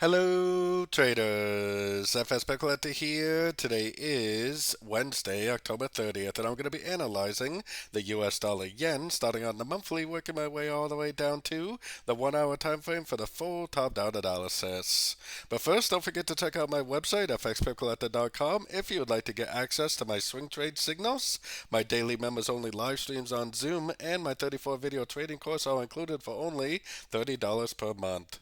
Hello traders, FX Pip Collector here. Today is Wednesday, October 30th, and I'm going to be analyzing the US dollar yen, starting on the monthly, working my way all the way down to the 1 hour time frame for the full top-down analysis. But first, don't forget to check out my website, fxpipcollector.com, if you would like to get access to my swing trade signals, my daily members-only live streams on Zoom, and my 34-video trading course, all included for only $30 per month.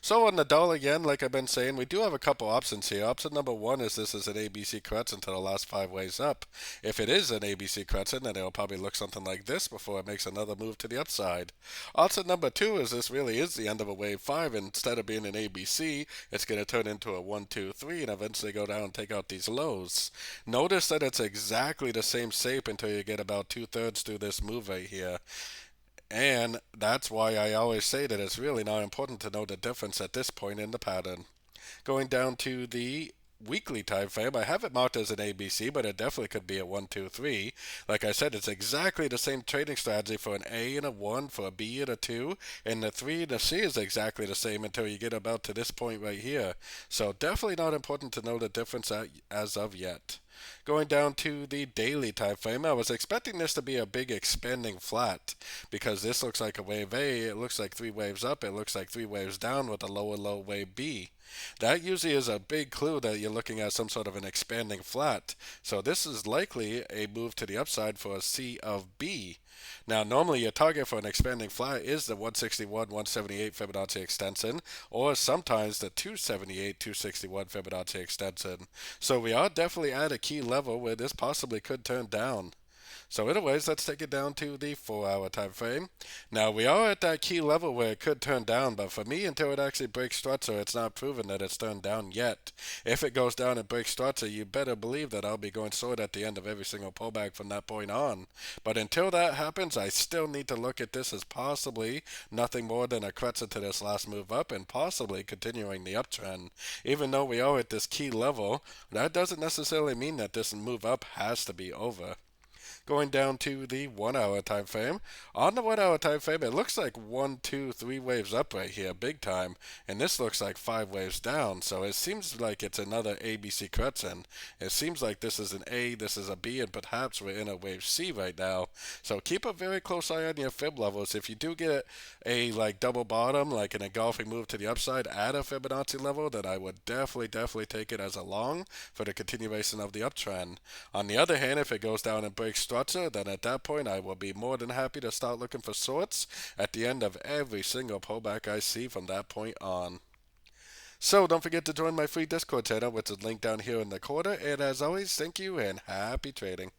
So on the dollar yen, like I've been saying, we do have a couple options here. Option number one is this is an ABC correction to the last 5 ways up. If it is an ABC correction, then it'll probably look something like this before it makes another move to the upside. Option number two is this really is the end of a wave 5. Instead of being an ABC, it's going to turn into a 1, 2, 3 and eventually go down and take out these lows. Notice that it's exactly the same shape until you get about 2/3 through this move right here. And that's why I always say that it's really not important to know the difference at this point in the pattern. Going down to the weekly time frame, I have it marked as an ABC, but it definitely could be a 1, 2, 3. Like I said, it's exactly the same trading strategy for an A and a 1, for a B and a 2, and the 3 and the C is exactly the same until you get about to this point right here. So definitely not important to know the difference as of yet. Going down to the daily time frame, I was expecting this to be a big expanding flat because this looks like a wave A, it looks like 3 waves up, it looks like 3 waves down with a lower low wave B. That usually is a big clue that you're looking at some sort of an expanding flat. So this is likely a move to the upside for a C of B. Now, normally your target for an expanding flat is the 161, 178 Fibonacci extension, or sometimes the 278, 261 Fibonacci extension. So we are definitely at a key level where this possibly could turn down. So anyways, let's take it down to the 4 hour time frame. Now we are at that key level where it could turn down, but for me, until it actually breaks structure, it's not proven that it's turned down yet. If it goes down and breaks structure, you better believe that I'll be going short at the end of every single pullback from that point on. But until that happens, I still need to look at this as possibly nothing more than a correction to this last move up and possibly continuing the uptrend. Even though we are at this key level, that doesn't necessarily mean that this move up has to be over. Going down to the 1 hour time frame. On the 1 hour time frame, it looks like 1, 2, 3 waves up right here, big time, and this looks like 5 waves down. So it seems like it's another ABC correction. It seems like this is an A, this is a B, and perhaps we're in a wave C right now. So keep a very close eye on your fib levels. If you do get a like double bottom, like an engulfing move to the upside at a Fibonacci level, then I would definitely take it as a long for the continuation of the uptrend. On the other hand, if it goes down and breaks structure, then at that point I will be more than happy to start looking for shorts at the end of every single pullback I see from that point on. So don't forget to join my free Discord channel, which is linked down here in the corner. And as always, thank you and happy trading.